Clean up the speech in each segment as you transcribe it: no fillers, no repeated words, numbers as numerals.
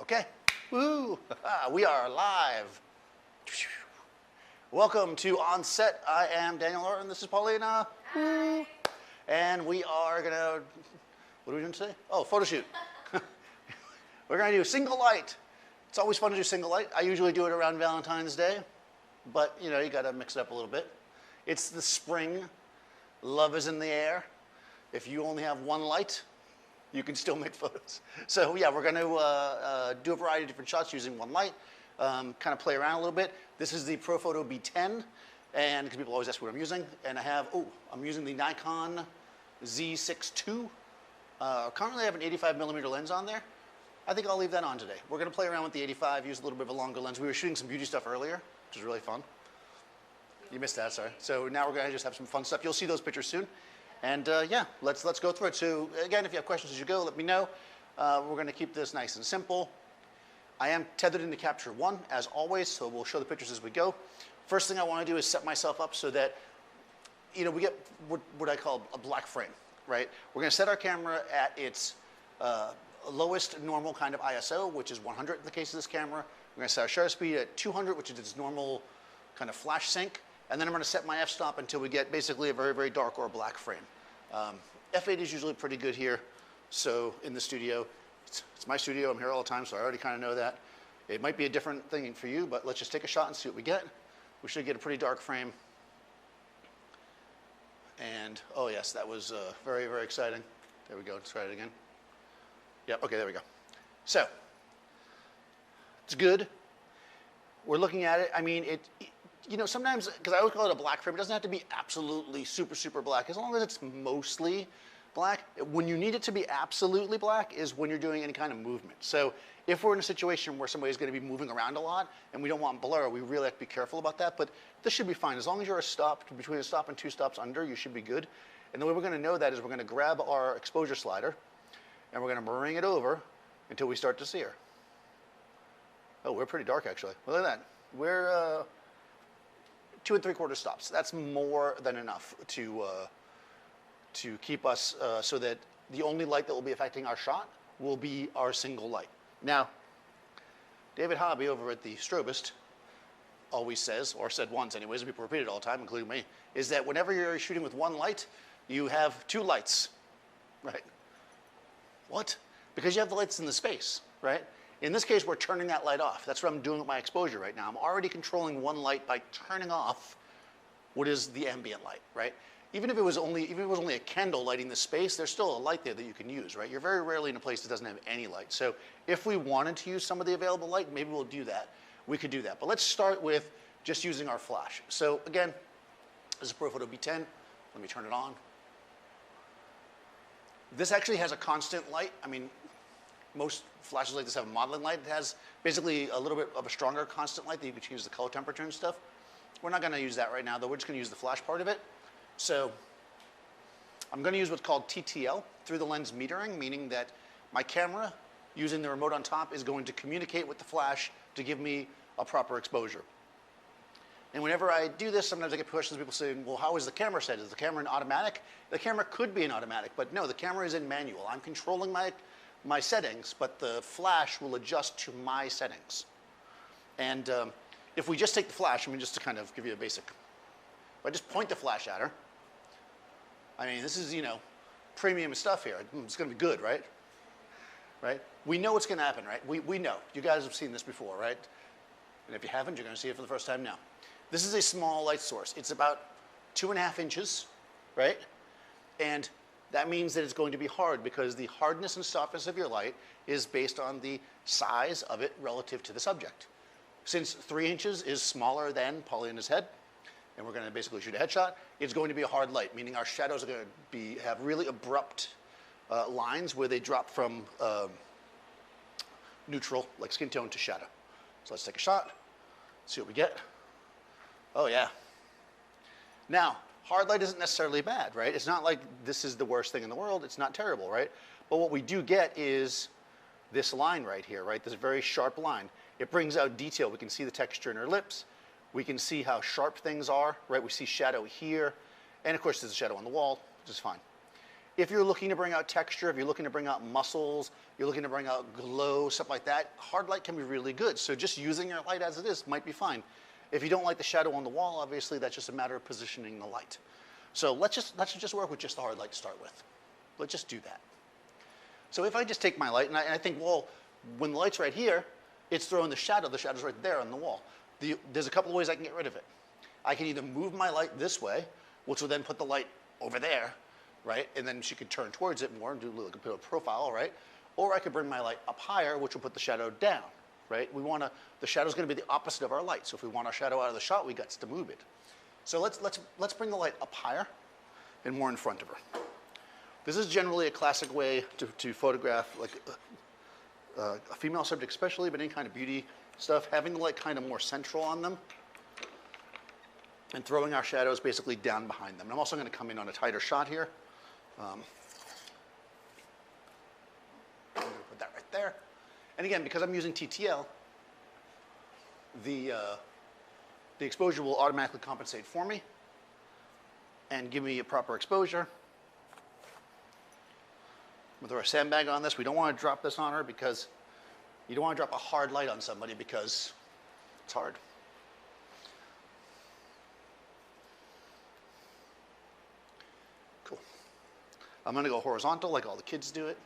Okay, woo, we are live. Welcome to OnSet. I am Daniel Norton, this is Paulina. Hi. And we are gonna, what are we doing today? Oh, photo shoot. We're gonna do single light. It's always fun to do single light. I usually do it around Valentine's Day, but you know, you gotta mix it up a little bit. It's the spring, love is in the air. If you only have one light, you can still make photos. So yeah, we're going to do a variety of different shots using one light, kind of play around a little bit. This is the ProPhoto B10, and because people always ask what I'm using, and I have, I'm using the Nikon Z6 II. Currently I have an 85mm lens on there. I think I'll leave that on today. We're going to play around with the 85, use a little bit of a longer lens. We were shooting some beauty stuff earlier, which was really fun. You missed that, sorry. So now we're going to just have some fun stuff. You'll see those pictures soon. And yeah, let's go through it. So again, if you have questions as you go, let me know. We're going to keep this nice and simple. I am tethered into Capture One, as always, so we'll show the pictures as we go. First thing I want to do is set myself up so that, you know, we get what I call a black frame, right? We're going to set our camera at its lowest normal kind of ISO, which is 100 in the case of this camera. We're going to set our shutter speed at 200, which is its normal kind of flash sync. And then I'm going to set my f-stop until we get basically a very, very dark or black frame. F8 is usually pretty good here. So in the studio, it's my studio. I'm here all the time, so I already kind of know that. It might be a different thing for you, but let's just take a shot and see what we get. We should get a pretty dark frame. And oh yes, that was very, very exciting. There we go. Let's try it again. Yep. Okay, there we go. So it's good. We're looking at it. I mean, you know, sometimes, because I always call it a black frame, it doesn't have to be absolutely super, super black. As long as it's mostly black. When you need it to be absolutely black is when you're doing any kind of movement. So if we're in a situation where somebody's going to be moving around a lot and we don't want blur, we really have to be careful about that. But this should be fine. As long as you're between a stop and 2 stops under, you should be good. And the way we're going to know that is we're going to grab our exposure slider and we're going to bring it over until we start to see her. Oh, we're pretty dark, actually. Look at that. We're 2 3/4 stops. That's more than enough to keep us so that the only light that will be affecting our shot will be our single light. Now, David Hobby over at the Strobist always says, or said once anyways, and people repeat it all the time, including me, is that whenever you're shooting with one light, you have 2 lights, right? What? Because you have the lights in the space, right? In this case, we're turning that light off. That's what I'm doing with my exposure right now. I'm already controlling one light by turning off what is the ambient light, right? Even if it was only a candle lighting the space, there's still a light there that you can use, right? You're very rarely in a place that doesn't have any light. So if we wanted to use some of the available light, maybe we'll do that. We could do that. But let's start with just using our flash. So again, this is a ProPhoto B10. Let me turn it on. This actually has a constant light. I mean, most flashes like this have a modeling light. It has basically a little bit of a stronger constant light that you can change the color temperature and stuff. We're not going to use that right now, though. We're just going to use the flash part of it. So I'm going to use what's called TTL, through the lens metering, meaning that my camera, using the remote on top, is going to communicate with the flash to give me a proper exposure. And whenever I do this, sometimes I get questions, people saying, well, how is the camera set? Is the camera in automatic? The camera could be in automatic, but no, the camera is in manual. I'm controlling my settings, but the flash will adjust to my settings. And if we just take the flash, I mean, just to kind of give you a basic, if I just point the flash at her, I mean, this is, you know, premium stuff here. It's going to be good, right? Right? We know what's going to happen, right? We know. You guys have seen this before, right? And if you haven't, you're going to see it for the first time now. This is a small light source. It's about 2.5 inches, right? And that means that it's going to be hard because the hardness and softness of your light is based on the size of it relative to the subject. Since 3 inches is smaller than Paulina's head, and we're going to basically shoot a headshot, it's going to be a hard light, meaning our shadows are going to have really abrupt lines where they drop from neutral, like skin tone, to shadow. So let's take a shot, see what we get. Oh yeah. Now, hard light isn't necessarily bad, right? It's not like this is the worst thing in the world. It's not terrible, right? But what we do get is this line right here, right? This very sharp line. It brings out detail. We can see the texture in her lips. We can see how sharp things are, right? We see shadow here. And of course, there's a shadow on the wall, which is fine. If you're looking to bring out texture, if you're looking to bring out muscles, you're looking to bring out glow, stuff like that, hard light can be really good. So just using your light as it is might be fine. If you don't like the shadow on the wall, obviously that's just a matter of positioning the light. So let's just work with just the hard light to start with. Let's just do that. So if I just take my light and I think, well, when the light's right here, it's throwing the shadow's right there on the wall. There's a couple of ways I can get rid of it. I can either move my light this way, which will then put the light over there, right? And then she could turn towards it more and do a little bit of profile, right? Or I could bring my light up higher, which will put the shadow down, right? The shadow's gonna be the opposite of our light. So if we want our shadow out of the shot, we got to move it. So let's bring the light up higher and more in front of her. This is generally a classic way to photograph like a female subject especially, but any kind of beauty stuff, having the light kind of more central on them and throwing our shadows basically down behind them. And I'm also gonna come in on a tighter shot here. I'm gonna put that right there. And again, because I'm using TTL, the exposure will automatically compensate for me and give me a proper exposure. We'll throw a sandbag on this. We don't want to drop this on her because you don't want to drop a hard light on somebody because it's hard. Cool. I'm going to go horizontal like all the kids do it.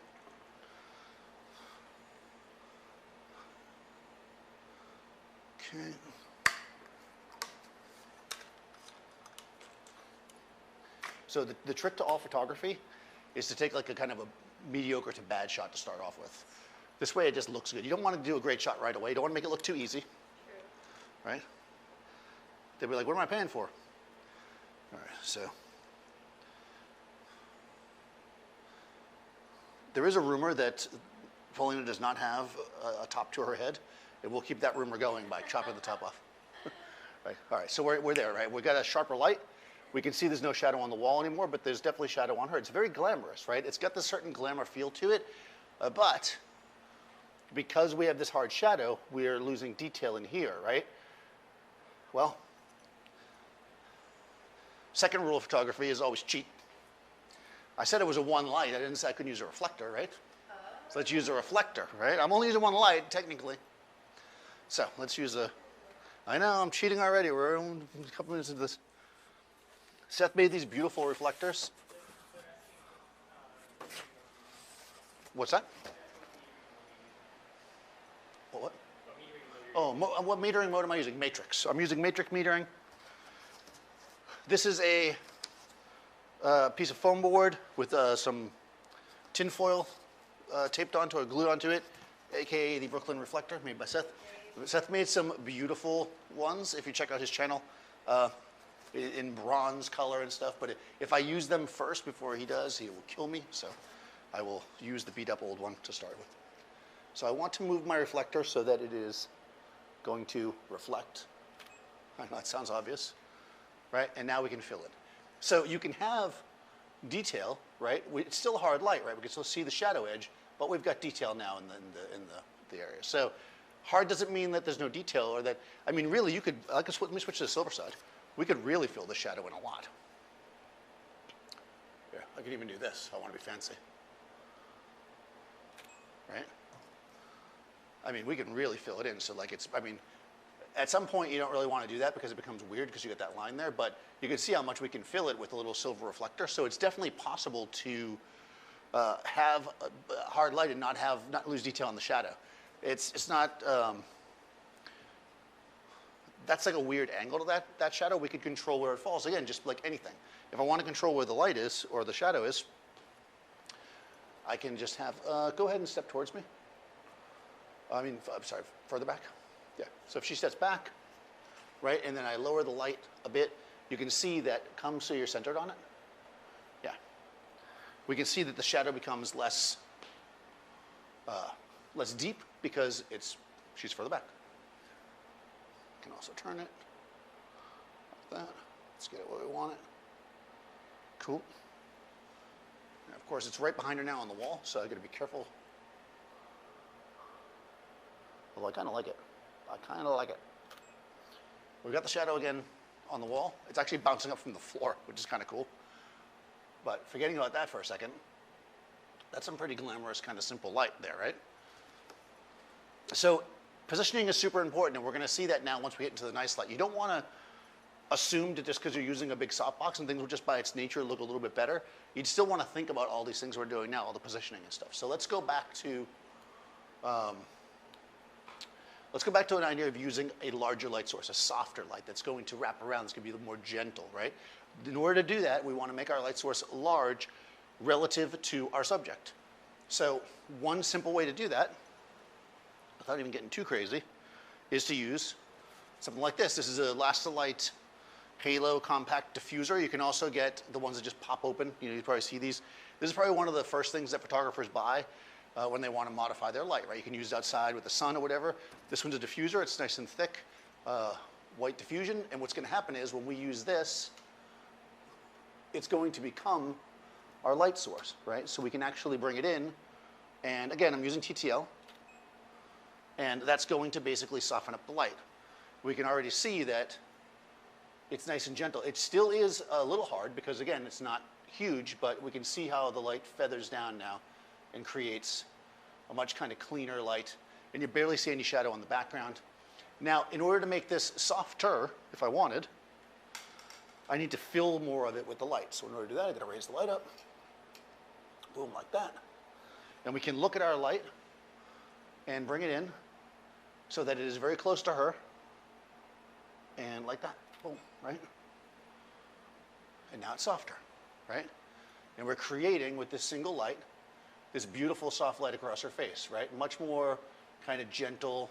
Okay. So the trick to all photography is to take like a kind of a mediocre to bad shot to start off with. This way it just looks good. You don't want to do a great shot right away. You don't want to make it look too easy. True. Right? They'll be like, what am I paying for? All right, so. There is a rumor that Paulina does not have a top to her head, and we'll keep that rumor going by chopping the top off. Right. All right, so we're there, right? We've got a sharper light. We can see there's no shadow on the wall anymore, but there's definitely shadow on her. It's very glamorous, right? It's got this certain glamour feel to it, but because we have this hard shadow, we are losing detail in here, right? Well, second rule of photography is always cheat. I said it was a one light. I didn't say I couldn't use a reflector, right? So let's use a reflector, right? I'm only using one light, technically. So let's use I know, I'm cheating already. We're only a couple minutes into this. Seth made these beautiful reflectors. What's that? What? Oh, what metering mode am I using? Matrix. I'm using matrix metering. This is a piece of foam board with some tin foil taped onto or glued onto it, aka the Brooklyn Reflector, made by Seth. Seth made some beautiful ones. If you check out his channel, in bronze color and stuff, but if I use them first before he does, he will kill me, so I will use the beat up old one to start with. So I want to move my reflector so that it is going to reflect. I know that sounds obvious, right? And now we can fill it. So you can have detail, right? It's still a hard light, right? We can still see the shadow edge, but we've got detail now in the area. So hard doesn't mean that there's no detail or that, I mean, really you could, let me switch to the silver side. We could really fill the shadow in a lot. Yeah, I could even do this if I want to be fancy. Right? I mean, we can really fill it in. So like at some point you don't really want to do that because it becomes weird because you get that line there, but you can see how much we can fill it with a little silver reflector. So it's definitely possible to have a hard light and not lose detail on the shadow. It's not, that's like a weird angle to that shadow. We could control where it falls. Again, just like anything. If I want to control where the light is or the shadow is, I can just have, go ahead and step towards me. I'm sorry, further back. Yeah, so if she steps back, right, and then I lower the light a bit, you can see that come so you're centered on it. Yeah. We can see that the shadow becomes less deep because she's further back. Can also turn it like that. Let's get it where we want it. Cool. And of course, it's right behind her now on the wall, so I got to be careful. Although I kind of like it. I kind of like it. We've got the shadow again on the wall. It's actually bouncing up from the floor, which is kind of cool. But forgetting about that for a second, that's some pretty glamorous kind of simple light there, right? So positioning is super important, and we're going to see that now once we get into the nice light. You don't want to assume that just because you're using a big softbox and things will just by its nature look a little bit better. You'd still want to think about all these things we're doing now, all the positioning and stuff. So let's go back to an idea of using a larger light source, a softer light that's going to wrap around. It's going to be a little more gentle, right? In order to do that, we want to make our light source large relative to our subject. So one simple way to do that, without even getting too crazy, is to use something like this. This is a Lastalite Halo Compact Diffuser. You can also get the ones that just pop open. You probably see these. This is probably one of the first things that photographers buy when they want to modify their light, right? You can use it outside with the sun or whatever. This one's a diffuser. It's nice and thick, white diffusion. And what's going to happen is when we use this, it's going to become our light source, right? So we can actually bring it in. And again, I'm using TTL. And that's going to basically soften up the light. We can already see that it's nice and gentle. It still is a little hard because, again, it's not huge, but we can see how the light feathers down now and creates a much kind of cleaner light. And you barely see any shadow on the background. Now, in order to make this softer, if I wanted, I need to fill more of it with the light. So in order to do that, I've got to raise the light up. Boom, like that. And we can look at our light and bring it in so that it is very close to her. And like that, boom, right? And now it's softer, right? And we're creating, with this single light, this beautiful soft light across her face, right? Much more kind of gentle.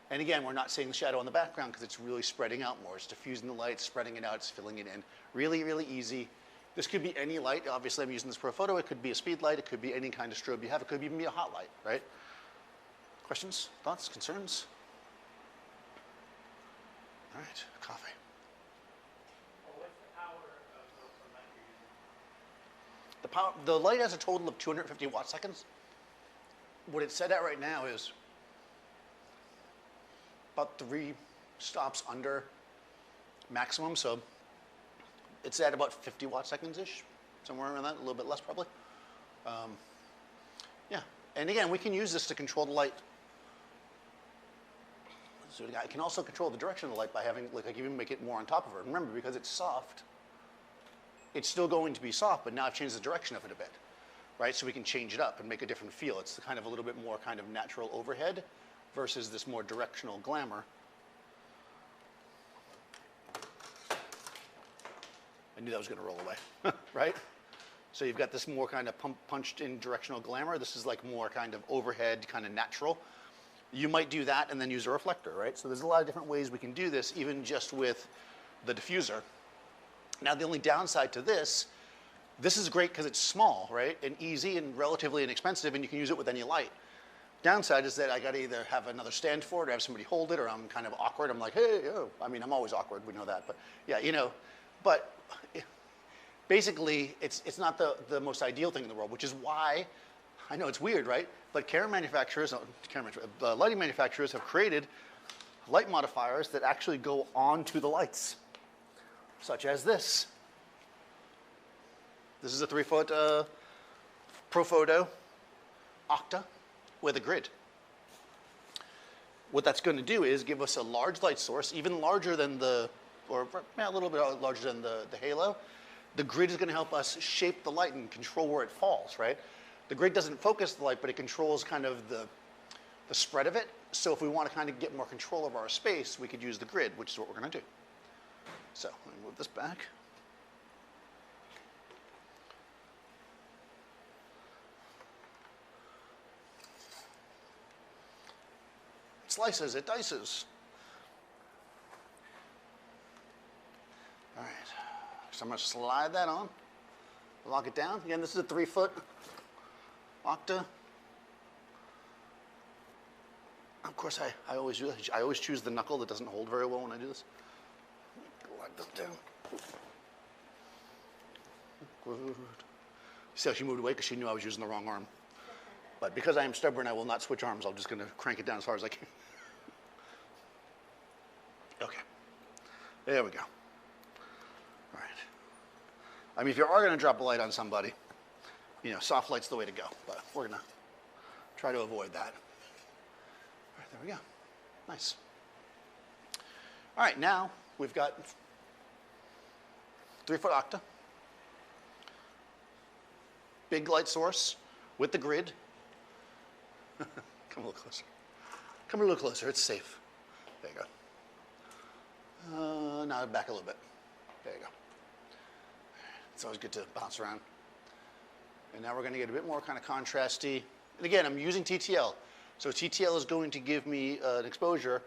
And again, we're not seeing the shadow in the background because it's really spreading out more. It's diffusing the light, spreading it out, it's filling it in. Really, really easy. This could be any light. Obviously, I'm using this pro photo. It could be a speed light. It could be any kind of strobe you have. It could even be a hot light, right? Questions, thoughts, concerns? All right, coffee. What's the power of the light you're using? The light has a total of 250 watt seconds. What it's set at right now is about 3 stops under maximum, so it's at about 50 watt seconds-ish, somewhere around that, a little bit less probably. Yeah, and again, we can use this to control the light. So I can also control the direction of the light by having, like, I can even make it more on top of her. Remember, because it's soft, it's still going to be soft, but now I've changed the direction of it a bit, right? So we can change it up and make a different feel. It's kind of a little bit more kind of natural overhead versus this more directional glamour. I knew that was going to roll away, right? So you've got this more kind of punched in directional glamour. This is like more kind of overhead, kind of natural. You might do that and then use a reflector, right? So there's a lot of different ways we can do this, even just with the diffuser. Now, the only downside to this is great because it's small, right? And easy and relatively inexpensive, and you can use it with any light. Downside is that I got to either have another stand for it or have somebody hold it, or I'm kind of awkward. I'm like, hey, oh. I mean, I'm always awkward, we know that, but yeah, you know. But basically, it's not the most ideal thing in the world, which is why, I know it's weird, right? But lighting manufacturers have created light modifiers that actually go onto the lights, such as this. This is a 3-foot Pro Photo Octa with a grid. What that's going to do is give us a large light source, even larger than a little bit larger than the Halo. The grid is going to help us shape the light and control where it falls, right? The grid doesn't focus the light, but it controls kind of the spread of it. So if we want to kind of get more control of our space, we could use the grid, which is what we're going to do. So let me move this back. It slices, it dices. All right, so I'm going to slide that on, lock it down. Again, this is a 3-foot Octa. Of course, I always do this. I always choose the knuckle that doesn't hold very well when I do this. Lock this down. Good. See how she moved away because she knew I was using the wrong arm. But because I am stubborn, I will not switch arms. I'm just going to crank it down as far as I can. Okay. There we go. All right. I mean, if you are going to drop a light on somebody, you know, soft light's the way to go, but we're going to try to avoid that. All right, there we go. Nice. All right, now we've got 3-foot octa, big light source with the grid. Come a little closer. Come a little closer, it's safe. There you go. Now back a little bit. There you go. It's always good to bounce around. And now we're going to get a bit more kind of contrasty. And again, I'm using TTL. So TTL is going to give me an exposure,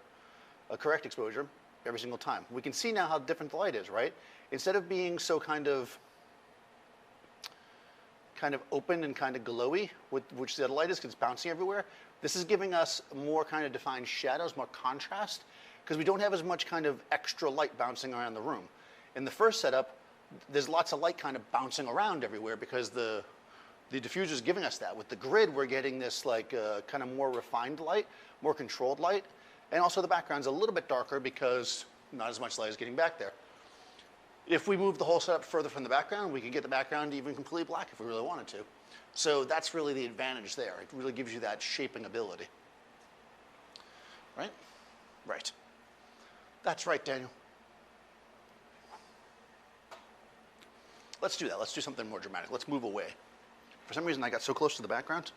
a correct exposure, every single time. We can see now how different the light is, right? Instead of being so kind of open and kind of glowy, which the other light is because it's bouncing everywhere, this is giving us more kind of defined shadows, more contrast, because we don't have as much kind of extra light bouncing around the room. In the first setup, there's lots of light kind of bouncing around everywhere because the diffuser is giving us that. With the grid, we're getting this like kind of more refined light, more controlled light, and also the background's a little bit darker because not as much light is getting back there. If we move the whole setup further from the background, we could get the background even completely black if we really wanted to. So that's really the advantage there. It really gives you that shaping ability. Right? Right. That's right, Daniel. Let's do that. Let's do something more dramatic. Let's move away. For some reason, I got so close to the background.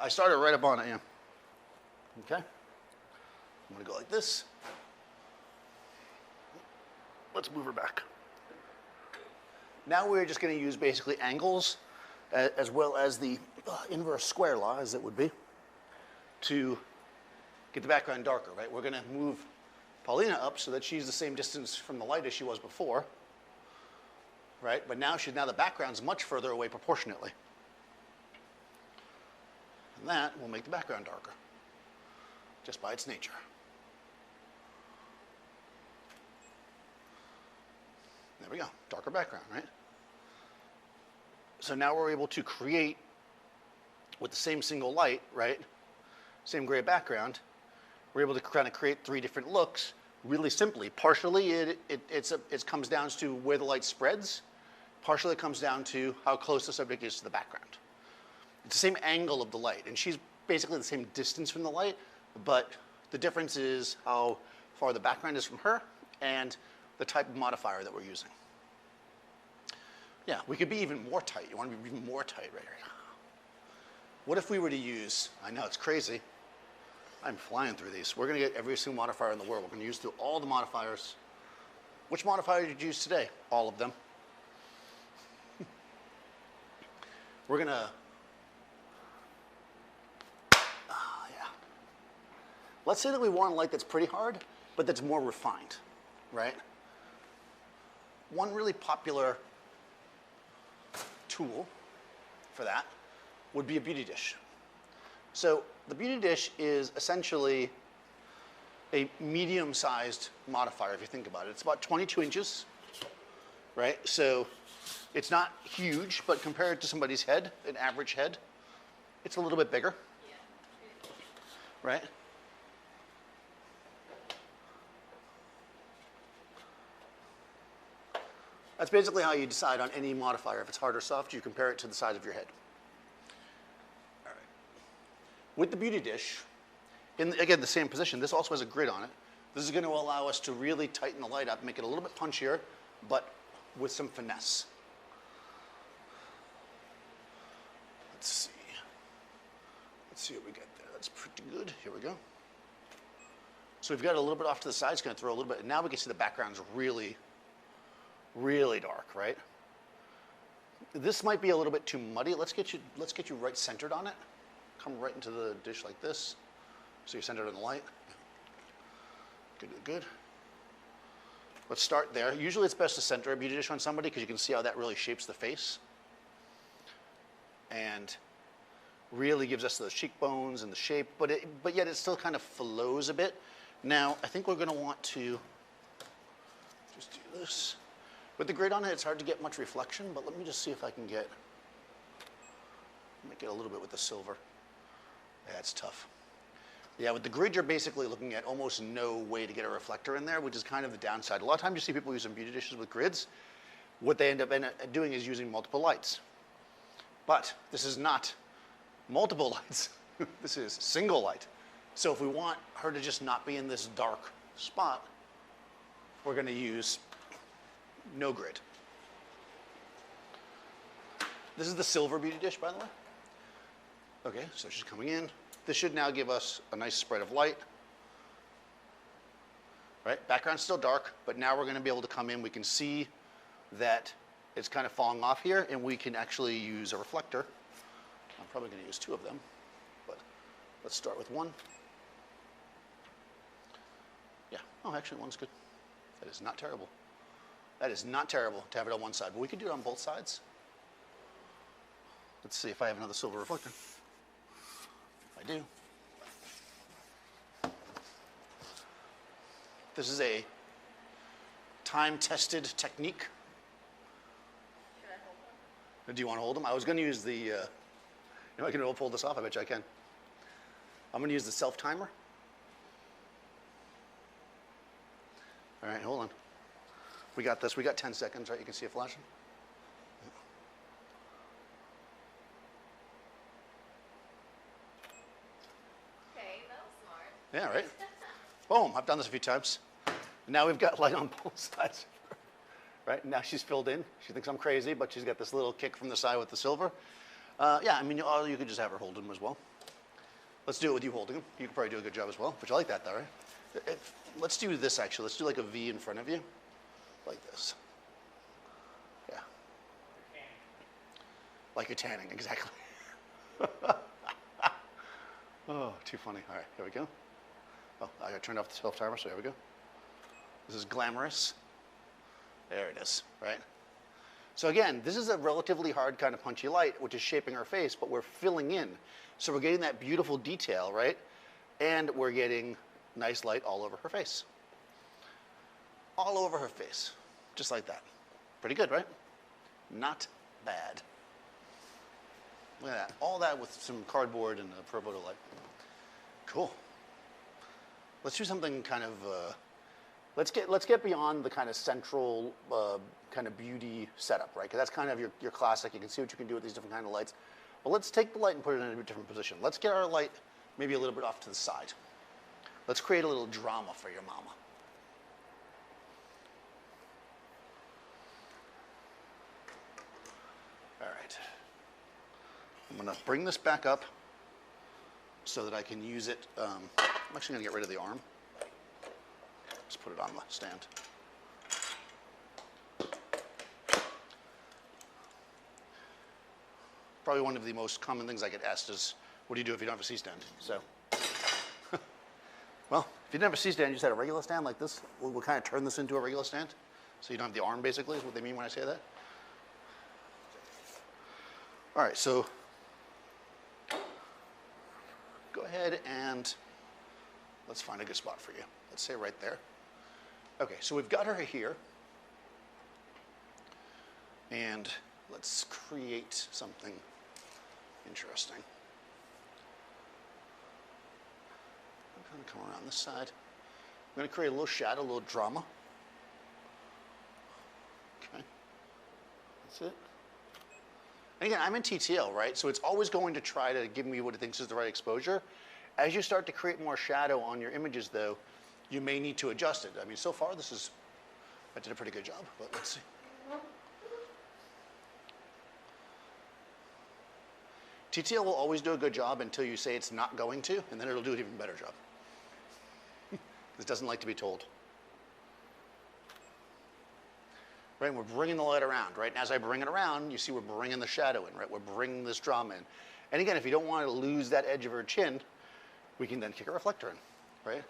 I started right up on it, yeah. Okay. I'm going to go like this. Let's move her back. Now we're just going to use basically angles as well as the inverse square law, as it would be, to get the background darker, right? We're going to move Paulina up so that she's the same distance from the light as she was before, right? But now the background's much further away proportionately. And that will make the background darker, just by its nature. There we go, darker background, right? So now we're able to create, with the same single light, right? Same gray background, we're able to kind of create 3 different looks really simply. Partially, it comes down to where the light spreads. Partially, it comes down to how close the subject is to the background. It's the same angle of the light, and she's basically the same distance from the light, but the difference is how far the background is from her and the type of modifier that we're using. Yeah, we could be even more tight. You want to be even more tight right here. What if we were to use, I know it's crazy, I'm flying through these. We're going to get every single modifier in the world. We're going to use through all the modifiers. Which modifier did you use today? All of them. We're going to, yeah. Let's say that we want a light that's pretty hard, but that's more refined, right? One really popular tool for that would be a beauty dish. So the beauty dish is essentially a medium-sized modifier, if you think about it. It's about 22 inches, right? So it's not huge, but compared to somebody's head, an average head, it's a little bit bigger, right? That's basically how you decide on any modifier. If it's hard or soft, you compare it to the size of your head. All right. With the beauty dish, again, the same position, this also has a grid on it. This is going to allow us to really tighten the light up, make it a little bit punchier, but with some finesse. Let's see. Let's see what we get there. That's pretty good. Here we go. So we've got a little bit off to the side. It's going to throw a little bit. And now we can see the background's really dark, right? This might be a little bit too muddy. Let's get you right centered on it. Come right into the dish like this. So you're centered on the light. Good, good, good. Let's start there. Usually it's best to center a beauty dish on somebody because you can see how that really shapes the face. And really gives us those cheekbones and the shape, but yet it still kind of flows a bit. Now, I think we're going to want to just do this. With the grid on it, it's hard to get much reflection, but let me just see if I can make it a little bit with the silver. Yeah, it's tough. Yeah, with the grid, you're basically looking at almost no way to get a reflector in there, which is kind of the downside. A lot of times you see people using beauty dishes with grids. What they end up doing is using multiple lights. But this is not multiple lights. This is single light. So if we want her to just not be in this dark spot, we're going to use no grid. This is the silver beauty dish, by the way. Okay, so she's coming in. This should now give us a nice spread of light. Right, background's still dark, but now we're going to be able to come in. We can see that it's kind of falling off here, and we can actually use a reflector. I'm probably going to use 2 of them, but let's start with 1. Yeah, oh, actually 1's good. That is not terrible. That is not terrible to have it on one side, but we could do it on both sides. Let's see if I have another silver reflector. I do. This is a time-tested technique. Should I hold them? Do you want to hold them? I was going to use the, you know, I can pull this off. I bet you I can. I'm going to use the self-timer. All right, hold on. We got this. We got 10 seconds, right? You can see it flashing. Okay, that was smart. Yeah, right? Boom, I've done this a few times. Now we've got light on both sides. Right, now she's filled in. She thinks I'm crazy, but she's got this little kick from the side with the silver. Yeah, I mean, you could just have her hold them as well. Let's do it with you holding them. You could probably do a good job as well, but you like that though, right? Let's do this actually. Let's do like a V in front of you, like this. Yeah. Like you're tanning, exactly. Oh, too funny. All right, here we go. Oh, I got turned off the self-timer, so here we go. This is glamorous. There it is, right? So again, this is a relatively hard kind of punchy light, which is shaping our face, but we're filling in. So we're getting that beautiful detail, right? And we're getting nice light all over her face. All over her face, just like that. Pretty good, right? Not bad. Look at that. All that with some cardboard and a pro photo light. Cool. Let's do something kind of, let's get beyond the kind of central kind of beauty setup, right? Because that's kind of your classic. You can see what you can do with these different kind of lights. But let's take the light and put it in a different position. Let's get our light maybe a little bit off to the side. Let's create a little drama for your mama. All right. I'm going to bring this back up so that I can use it. I'm actually going to get rid of the arm. Just put it on the stand. Probably one of the most common things I get asked is, what do you do if you don't have a C-stand? So, well, if you didn't have a C-stand, you just had a regular stand like this. We'll kind of turn this into a regular stand. So you don't have the arm, basically, is what they mean when I say that. All right, so go ahead and let's find a good spot for you. Let's say right there. Okay, so we've got her here. And let's create something interesting. I'm going to come around this side. I'm going to create a little shadow, a little drama. Okay, that's it. And again, I'm in TTL, right? So it's always going to try to give me what it thinks is the right exposure. As you start to create more shadow on your images, though, you may need to adjust it. I mean, so far, I did a pretty good job, but let's see. TTL will always do a good job until you say it's not going to, and then it'll do an even better job. It doesn't like to be told. Right, and we're bringing the light around, right? And as I bring it around, you see we're bringing the shadow in, right? We're bringing this drama in. And again, if you don't want to lose that edge of her chin, we can then kick a reflector in, right?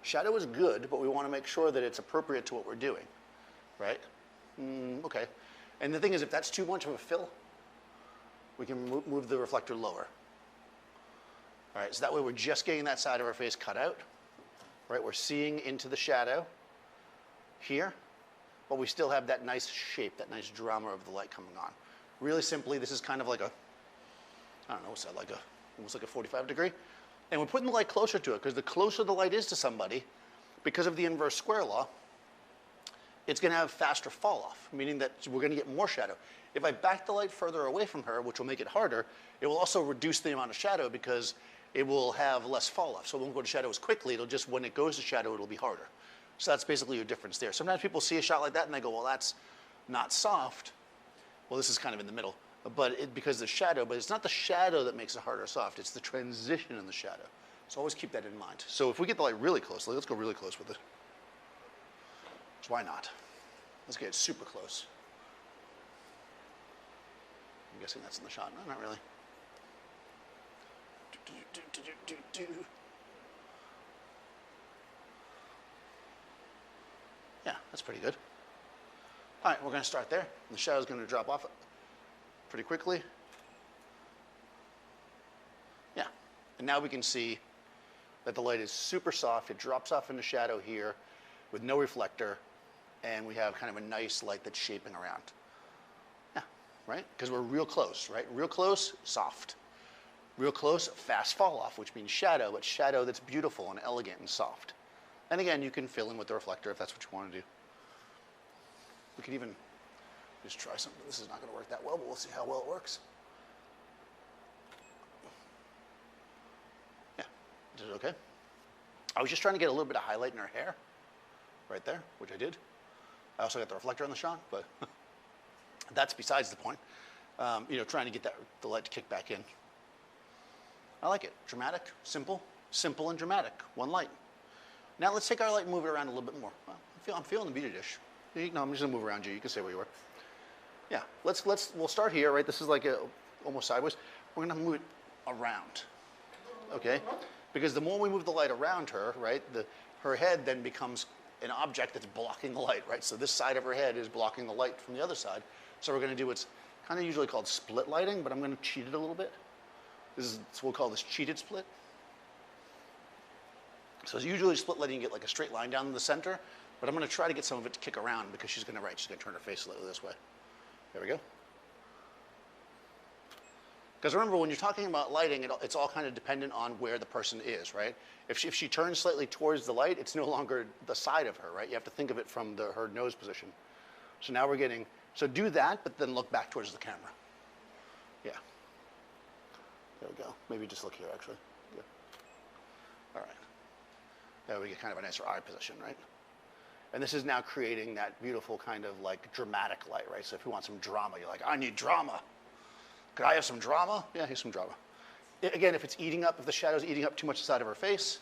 Shadow is good, but we want to make sure that it's appropriate to what we're doing, right? Okay. And the thing is, if that's too much of a fill, we can move the reflector lower. All right, so that way we're just getting that side of our face cut out, right? We're seeing into the shadow here, but we still have that nice shape, that nice drama of the light coming on. Really simply, this is kind of like a, I don't know, what's that, like almost like a 45 degree. And we're putting the light closer to it because the closer the light is to somebody, because of the inverse square law, it's going to have faster fall off, meaning that we're going to get more shadow. If I back the light further away from her, which will make it harder, it will also reduce the amount of shadow because it will have less fall off. So it won't go to shadow as quickly. It'll just, when it goes to shadow, it'll be harder. So that's basically your difference there. Sometimes people see a shot like that and they go, well, that's not soft. Well, this is kind of in the middle, because the shadow, but it's not the shadow that makes it hard or soft. It's the transition in the shadow. So always keep that in mind. So if we get the light really close, let's go really close with it. So why not? Let's get super close. I'm guessing that's in the shot. No, not really. Yeah, that's pretty good. All right, we're going to start there. The shadow's going to drop off pretty quickly. Yeah, and now we can see that the light is super soft. It drops off into shadow here with no reflector, and we have kind of a nice light that's shaping around. Yeah, right? Because we're real close, right? Real close, soft. Real close, fast fall off, which means shadow, but shadow that's beautiful and elegant and soft. And again, you can fill in with the reflector if that's what you want to do. We could even just try something. This is not going to work that well, but we'll see how well it works. Yeah, is it okay? I was just trying to get a little bit of highlight in her hair, right there, which I did. I also got the reflector on the shot, but that's besides the point. Trying to get the light to kick back in. I like it. Dramatic, simple and dramatic. One light. Now let's take our light and move it around a little bit more. Well, I'm feeling the beauty dish. No, I'm just gonna move around you. You can stay where you are. Yeah, we'll start here, right? This is like almost sideways. We're gonna move it around, okay? Because the more we move the light around her, right, her head then becomes an object that's blocking the light, right? So this side of her head is blocking the light from the other side. So we're gonna do what's kind of usually called split lighting, but I'm gonna cheat it a little bit. We'll call this cheated split. So it's usually split lighting, you get like a straight line down the center, but I'm going to try to get some of it to kick around because she's going to turn her face slightly this way. There we go. Because remember, when you're talking about lighting, it's all kind of dependent on where the person is, right? If she turns slightly towards the light, it's no longer the side of her, right? You have to think of it from her nose position. So now so do that, but then look back towards the camera. Yeah. There we go. Maybe just look here, actually. Good. All right. There we get kind of a nicer eye position, right? And this is now creating that beautiful kind of like dramatic light, right? So if you want some drama, you're like, I need drama. Could I have some drama? Yeah, here's some drama. Again, if the shadow's eating up too much side of her face,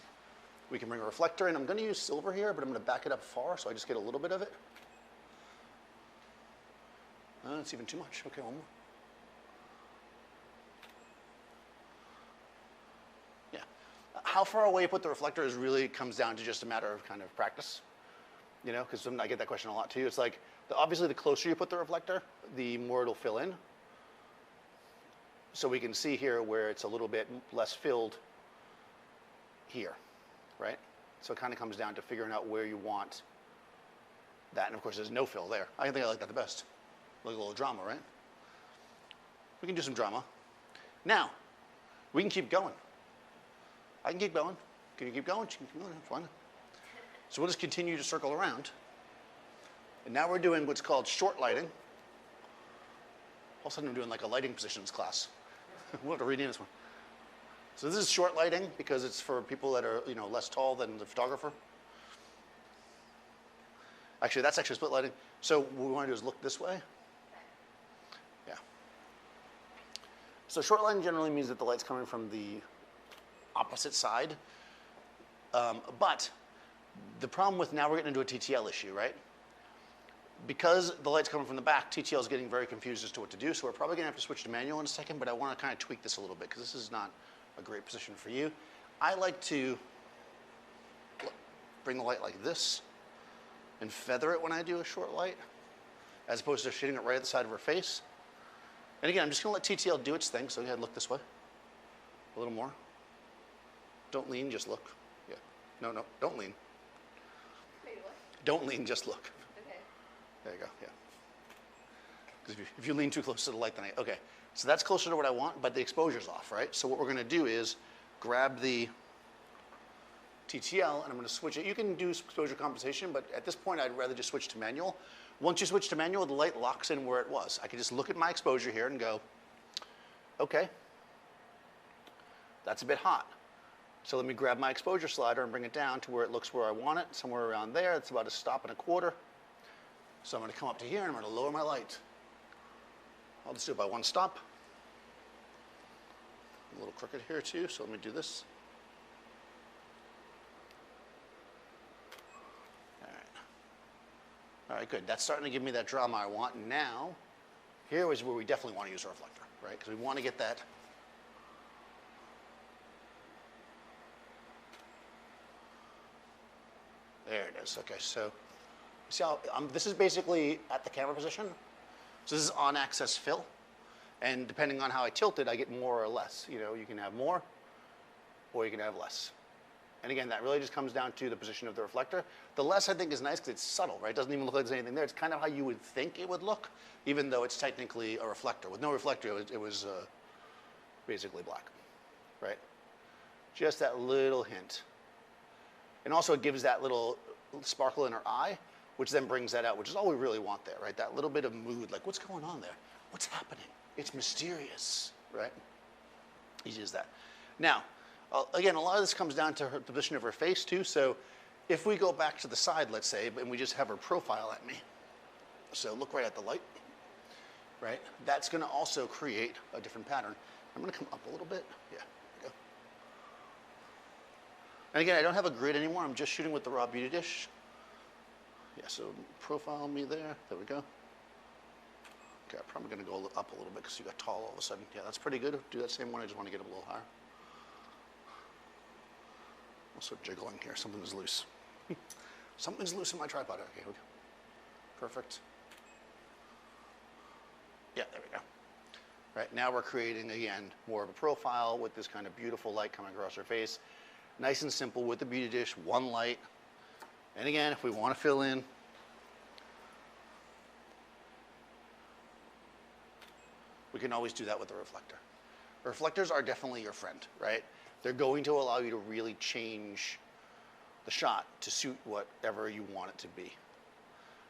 we can bring a reflector in. I'm going to use silver here, but I'm going to back it up far so I just get a little bit of it. It's even too much. Okay, one more. How far away you put the reflector really comes down to just a matter of kind of practice, because I get that question a lot too. It's like, obviously the closer you put the reflector, the more it'll fill in. So we can see here where it's a little bit less filled here, right? So it kind of comes down to figuring out where you want that. And of course, there's no fill there. I think I like that the best. Like a little drama, right? We can do some drama. Now, we can keep going. I can keep going. Can you keep going? It's fine. So we'll just continue to circle around. And now we're doing what's called short lighting. All of a sudden I'm doing like a lighting positions class. We'll have to read in this one. So this is short lighting because it's for people that are less tall than the photographer. Actually, that's actually split lighting. So what we want to do is look this way. Yeah. So short lighting generally means that the light's coming from the opposite side. But the problem with now we're getting into a TTL issue, right? Because the light's coming from the back, TTL is getting very confused as to what to do. So we're probably going to have to switch to manual in a second, but I want to kind of tweak this a little bit because this is not a great position for you. I like to bring the light like this and feather it when I do a short light, as opposed to shooting it right at the side of her face. And again, I'm just going to let TTL do its thing. So go ahead and look this way. A little more. Don't lean, just look. Yeah. No, don't lean. Wait, what? Don't lean, just look. Okay. There you go, yeah. Because if you lean too close to the light, then okay. So that's closer to what I want, but the exposure's off, right? So what we're gonna do is grab the TTL and I'm gonna switch it. You can do exposure compensation, but at this point I'd rather just switch to manual. Once you switch to manual, the light locks in where it was. I can just look at my exposure here and go, okay, that's a bit hot. So let me grab my exposure slider and bring it down to where it looks where I want it, somewhere around there. It's about a stop and a quarter. So I'm gonna come up to here and I'm gonna lower my light. I'll just do it by one stop. A little crooked here too, so let me do this. All right, good. That's starting to give me that drama I want. Now, here is where we definitely want to use a reflector, right? Because we want to get that. There it is. Okay, so see how this is basically at the camera position. So this is on axis fill. And depending on how I tilt it, I get more or less. You know, you can have more or you can have less. And again, that really just comes down to the position of the reflector. The less I think is nice because it's subtle, right? It doesn't even look like there's anything there. It's kind of how you would think it would look, even though it's technically a reflector. With no reflector, it was basically black, right? Just that little hint. And also it gives that little sparkle in her eye, which then brings that out, which is all we really want there, right? That little bit of mood, like what's going on there? What's happening? It's mysterious, right? Easy as that. Now, again, a lot of this comes down to the position of her face too. So if we go back to the side, let's say, and we just have her profile at me. So look right at the light, right? That's gonna also create a different pattern. I'm gonna come up a little bit. Yeah, there we go. And again, I don't have a grid anymore. I'm just shooting with the raw beauty dish. Yeah, so profile me there. There we go. Okay, I'm probably gonna go up a little bit because you got tall all of a sudden. Yeah, that's pretty good. Do that same one. I just want to get a little higher. Also jiggling here. Something's loose. Something's loose in my tripod. Okay, here we go. Perfect. Yeah, there we go. Right, now we're creating, again, more of a profile with this kind of beautiful light coming across her face. Nice and simple with the beauty dish, one light. And again, if we want to fill in, we can always do that with the reflector. Reflectors are definitely your friend, right? They're going to allow you to really change the shot to suit whatever you want it to be.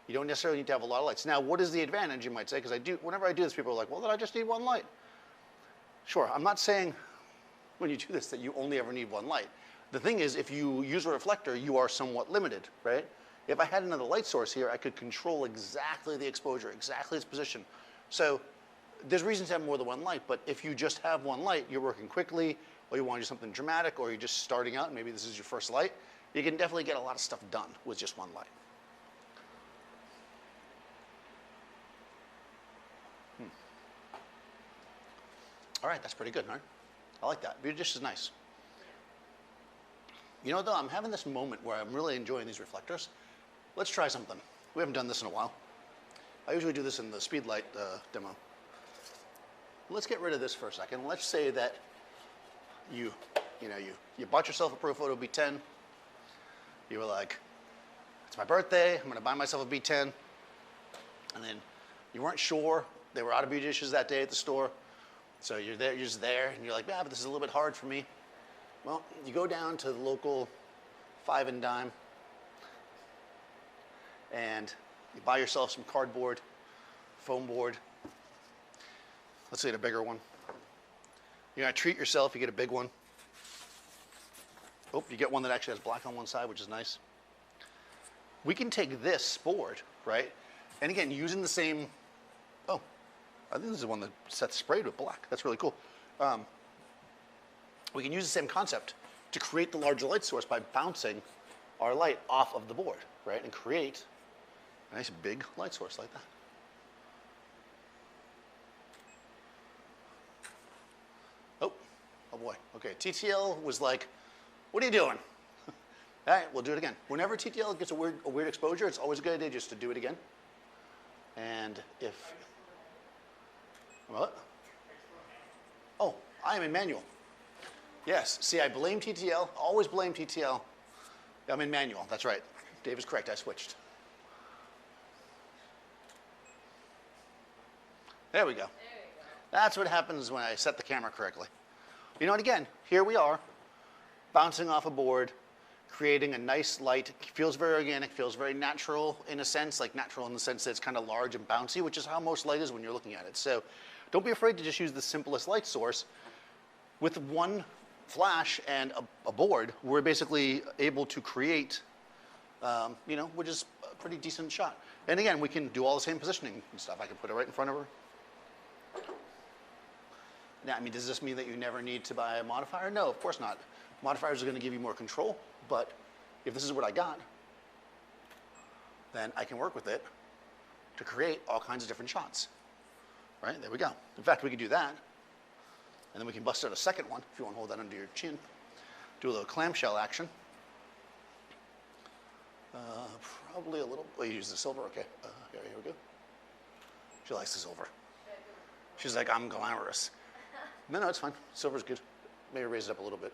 You don't necessarily need to have a lot of lights. Now, what is the advantage, you might say? Because whenever I do this, people are like, well, then I just need one light. Sure, I'm not saying when you do this that you only ever need one light. The thing is, if you use a reflector, you are somewhat limited, right? If I had another light source here, I could control exactly the exposure, exactly its position. So there's reasons to have more than one light, but if you just have one light, you're working quickly, or you want to do something dramatic, or you're just starting out, and maybe this is your first light, you can definitely get a lot of stuff done with just one light. All right, that's pretty good, right? I like that. Beauty dish is nice. You know, though, I'm having this moment where I'm really enjoying these reflectors. Let's try something. We haven't done this in a while. I usually do this in the speed light demo. Let's get rid of this for a second. Let's say that you bought yourself a Pro Photo B10. You were like, it's my birthday, I'm gonna buy myself a B10. And then you weren't sure, they were out of beauty dishes that day at the store. So you're just there, and you're like, yeah, but this is a little bit hard for me. Well, you go down to the local 5 and dime, and you buy yourself some cardboard, foam board. Let's get a bigger one. You're gonna treat yourself, you get a big one. Oh, you get one that actually has black on one side, which is nice. We can take this board, right? And again, using the same, oh, I think this is the one that sets sprayed with black. That's really cool. We can use the same concept to create the larger light source by bouncing our light off of the board, right? And create a nice big light source like that. Oh boy, okay. TTL was like, what are you doing? All right, we'll do it again. Whenever TTL gets a weird exposure, it's always a good idea just to do it again. And if, what? Oh, I am in manual. Yes, see, I blame TTL, always blame TTL. I'm in manual, that's right. Dave is correct, I switched. There we go. That's what happens when I set the camera correctly. You know, and again, here we are, bouncing off a board, creating a nice light. It feels very organic, feels very natural in a sense, like natural in the sense that it's kind of large and bouncy, which is how most light is when you're looking at it. So don't be afraid to just use the simplest light source. With one flash and a board, we're basically able to create, you know, which is a pretty decent shot. And again, we can do all the same positioning and stuff. I can put it right in front of her. Now, I mean, does this mean that you never need to buy a modifier? No, of course not. Modifiers are going to give you more control, but if this is what I got, then I can work with it to create all kinds of different shots. Right, there we go. In fact, we could do that, and then we can bust out a second one if you want to hold that under your chin. Do a little clamshell action. Probably a little, oh, you use the silver, okay. Here we go. She likes the silver. She's like, I'm glamorous. No, it's fine. Silver's good. Maybe raise it up a little bit.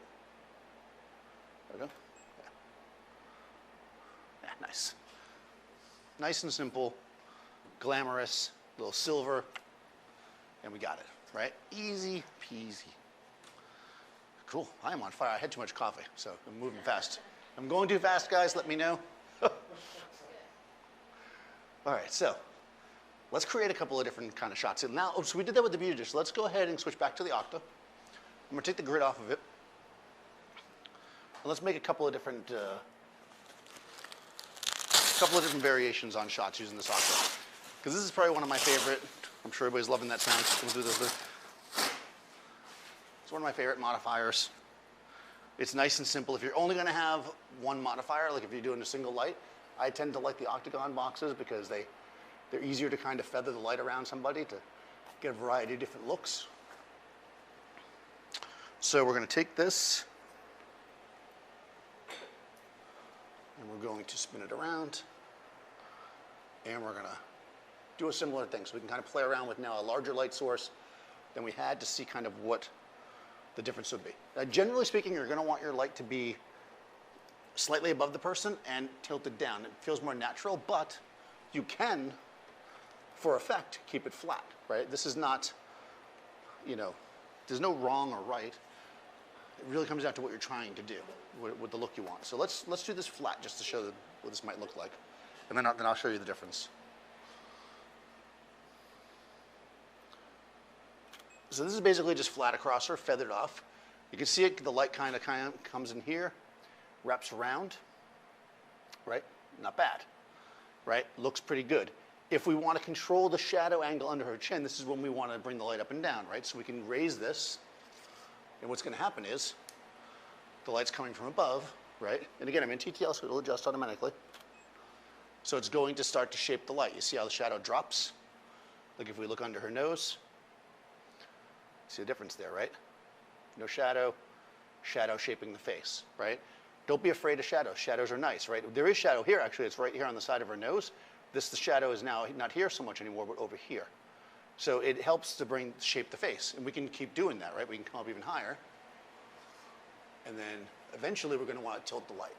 There we go. Yeah, nice. Nice and simple, glamorous, little silver, and we got it, right? Easy peasy. Cool, I am on fire. I had too much coffee, so I'm moving fast. I'm going too fast, guys, let me know. All right, so let's create a couple of different kind of shots. And now, so we did that with the Diffuser, so let's go ahead and switch back to the Octa. I'm gonna take the grid off of it. And let's make a couple of different variations on shots using this Octa. Because this is probably one of my favorite, I'm sure everybody's loving that sound. We'll do this. It's one of my favorite modifiers. It's nice and simple. If you're only gonna have one modifier, like if you're doing a single light, I tend to like the octagon boxes because they're easier to kind of feather the light around somebody to get a variety of different looks. So we're gonna take this, and we're going to spin it around, and we're gonna do a similar thing. So we can kind of play around with now a larger light source than we had to see kind of what the difference would be. Generally speaking, you're gonna want your light to be slightly above the person and tilted down. It feels more natural, but you can, for effect, keep it flat, right? This is not, you know, there's no wrong or right. It really comes down to what you're trying to do, with the look you want. So let's do this flat just to show what this might look like. And then I'll show you the difference. So this is basically just flat across her, feathered off. You can see it, the light kind of comes in here, wraps around, right? Not bad, right? Looks pretty good. If we want to control the shadow angle under her chin, this is when we want to bring the light up and down, right? So we can raise this, and what's going to happen is the light's coming from above, right? And again, I'm in TTL, so it'll adjust automatically. So it's going to start to shape the light. You see how the shadow drops? Like if we look under her nose, see the difference there, right? No shadow, shadow shaping the face, right? Don't be afraid of shadows. Shadows are nice, right? There is shadow here, actually. It's right here on the side of her nose. The shadow is now not here so much anymore, but over here. So it helps to shape the face. And we can keep doing that, right? We can come up even higher. And then eventually we're going to want to tilt the light,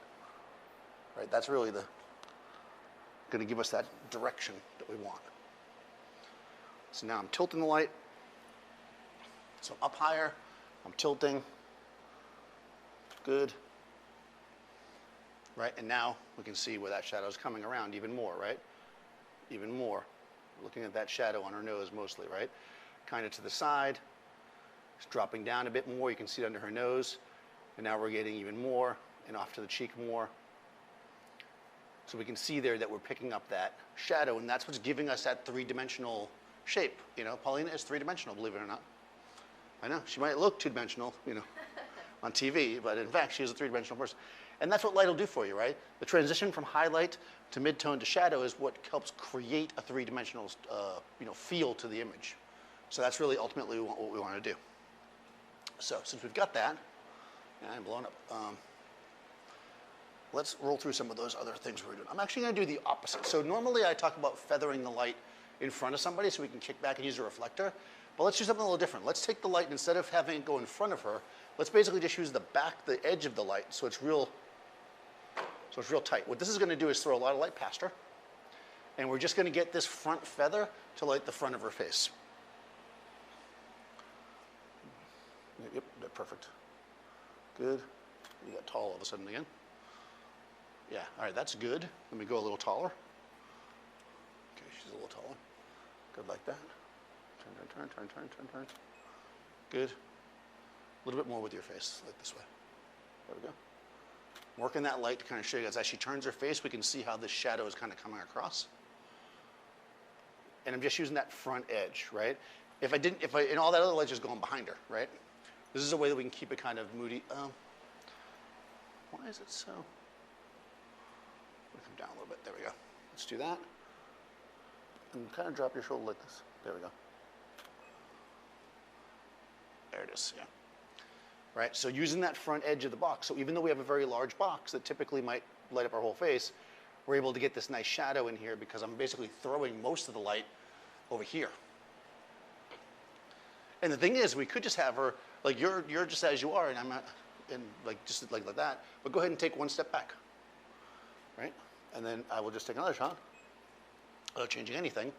right? That's really going to give us that direction that we want. So now I'm tilting the light. So I'm up higher, I'm tilting. Good. Right, and now we can see where that shadow is coming around even more, right? Even more. Looking at that shadow on her nose mostly, right? Kind of to the side. It's dropping down a bit more. You can see it under her nose. And now we're getting even more and off to the cheek more. So we can see there that we're picking up that shadow, and that's what's giving us that three-dimensional shape. You know, Paulina is three-dimensional, believe it or not. I know, she might look two-dimensional, you know, on TV, but in fact, she is a three-dimensional person. And that's what light will do for you, right? The transition from highlight to mid-tone to shadow is what helps create a three-dimensional, you know, feel to the image. So that's really ultimately what we want to do. So since we've got that, and I'm blown up, let's roll through some of those other things we're doing. I'm actually going to do the opposite. So normally I talk about feathering the light in front of somebody so we can kick back and use a reflector. But let's do something a little different. Let's take the light, and instead of having it go in front of her, let's basically just use the edge of the light so it's real tight. What this is going to do is throw a lot of light past her, and we're just going to get this front feather to light the front of her face. Yep, that's perfect. Good. You got tall all of a sudden again. Yeah, all right, that's good. Let me go a little taller. Okay, she's a little taller. Good like that. Turn. Good. A little bit more with your face, like this way. There we go. Working that light to kind of show you guys, as she turns her face, we can see how this shadow is kind of coming across. And I'm just using that front edge, right? And all that other light is going behind her, right? This is a way that we can keep it kind of moody. Why is it so? Come down a little bit, there we go. Let's do that. And kind of drop your shoulder like this. There we go. There it is, yeah. Right, so using that front edge of the box. So even though we have a very large box that typically might light up our whole face, we're able to get this nice shadow in here because I'm basically throwing most of the light over here. And the thing is, we could just have her, like you're just as you are, and I'm not, and like just like that, but go ahead and take one step back, right? And then I will just take another shot without changing anything,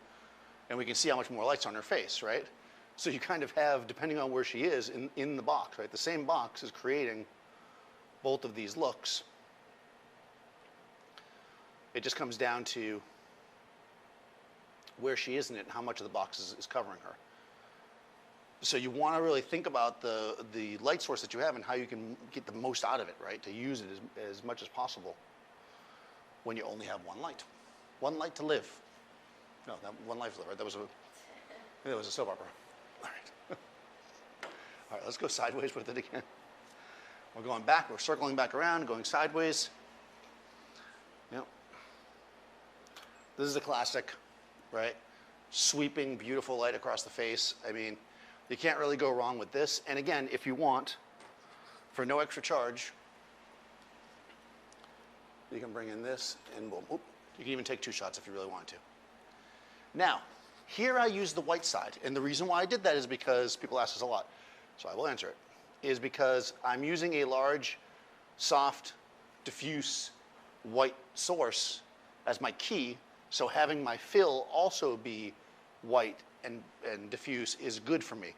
and we can see how much more light's on her face, right? So you kind of have, depending on where she is in the box, right? The same box is creating both of these looks. It just comes down to where she is in it and how much of the box is covering her. So you want to really think about the light source that you have and how you can get the most out of it, right? To use it as much as possible when you only have one light. One light to live. No, that one life to live, right? That was a soap opera. All right. All right, let's go sideways with it again. We're going back, we're circling back around, going sideways. Yep. This is a classic, right? Sweeping, beautiful light across the face. I mean, you can't really go wrong with this. And again, if you want, for no extra charge, you can bring in this and boom. Oop. You can even take 2 shots if you really want to. Now, here I use the white side. And the reason why I did that is because people ask us a lot, so I will answer it, is because I'm using a large, soft, diffuse white source as my key. So having my fill also be white and diffuse is good for me.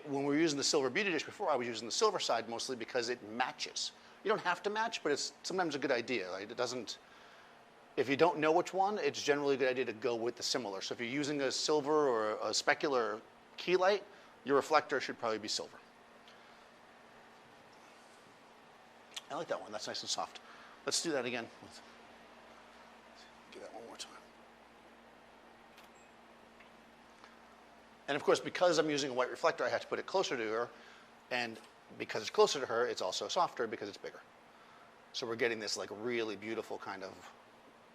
When we were using the silver beauty dish before, I was using the silver side mostly because it matches. You don't have to match, but it's sometimes a good idea. Right? It doesn't. If you don't know which one, it's generally a good idea to go with the similar. So if you're using a silver or a specular key light, your reflector should probably be silver. I like that one. That's nice and soft. Let's do that again. Do that one more time. And of course, because I'm using a white reflector, I have to put it closer to her. And because it's closer to her, it's also softer because it's bigger. So we're getting this like really beautiful kind of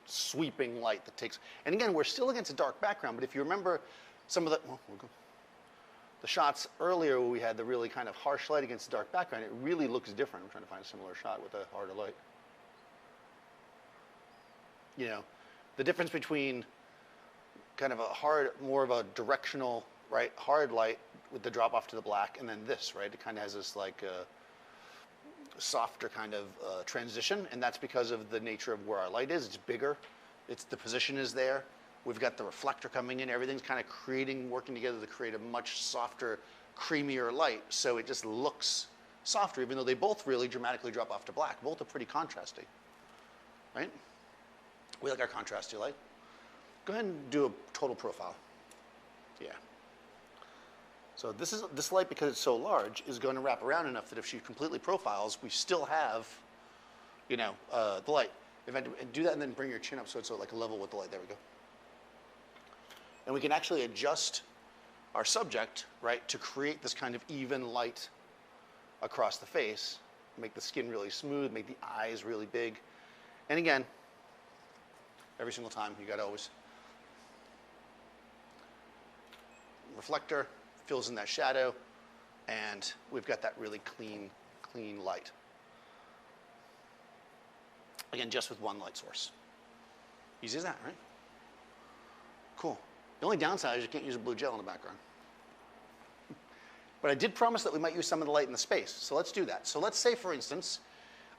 sweeping light that takes, and again, we're still against a dark background, but if you remember some of the shots earlier where we had the really kind of harsh light against the dark background, it really looks different. I'm trying to find a similar shot with a harder light. You know, the difference between kind of a hard, more of a directional, right, hard light with the drop off to the black, and then this, right, it kind of has this like softer kind of transition, and that's because of the nature of where our light is. It's bigger, the position is there. We've got the reflector coming in, everything's kind of working together to create a much softer, creamier light, so it just looks softer, even though they both really dramatically drop off to black. Both are pretty contrasty, right? We like our contrasty light. Go ahead and do a total profile. Yeah. So this light, because it's so large, is going to wrap around enough that if she completely profiles, we still have, you know, the light. If I do that and then bring your chin up so it's like a level with the light. There we go. And we can actually adjust our subject, right, to create this kind of even light across the face, make the skin really smooth, make the eyes really big. And again, every single time, you got to always reflector fills in that shadow, and we've got that really clean light. Again, just with one light source. Easy as that, right? Cool. The only downside is you can't use a blue gel in the background. But I did promise that we might use some of the light in the space, so let's do that. So let's say, for instance,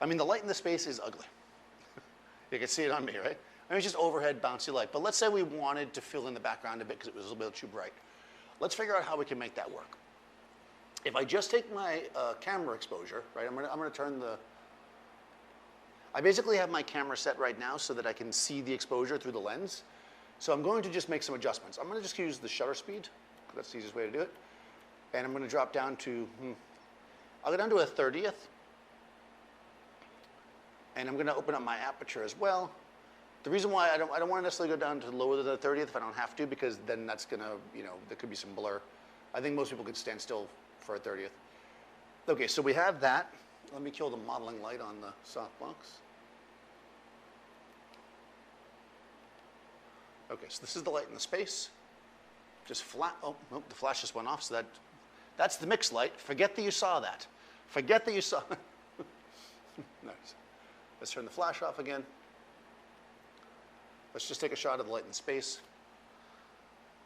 I mean, the light in the space is ugly. You can see it on me, right? I mean, it's just overhead bouncy light. But let's say we wanted to fill in the background a bit because it was a little bit too bright. Let's figure out how we can make that work. If I just take my camera exposure, right, I'm gonna turn the, I basically have my camera set right now so that I can see the exposure through the lens. So I'm going to just make some adjustments. I'm gonna just use the shutter speed. That's the easiest way to do it. And I'm gonna drop down to, I'll go down to a 30th. And I'm gonna open up my aperture as well. The reason why I don't want to necessarily go down to lower than the 30th if I don't have to, because then that's gonna, there could be some blur. I think most people could stand still for a 30th. Okay, so we have that. Let me kill the modeling light on the softbox. Okay, so this is the light in the space. Just flat, oh, nope, the flash just went off, so that's the mixed light. Forget that you saw that. Forget that you saw. Nice. Let's turn the flash off again. Let's just take a shot of the light in space.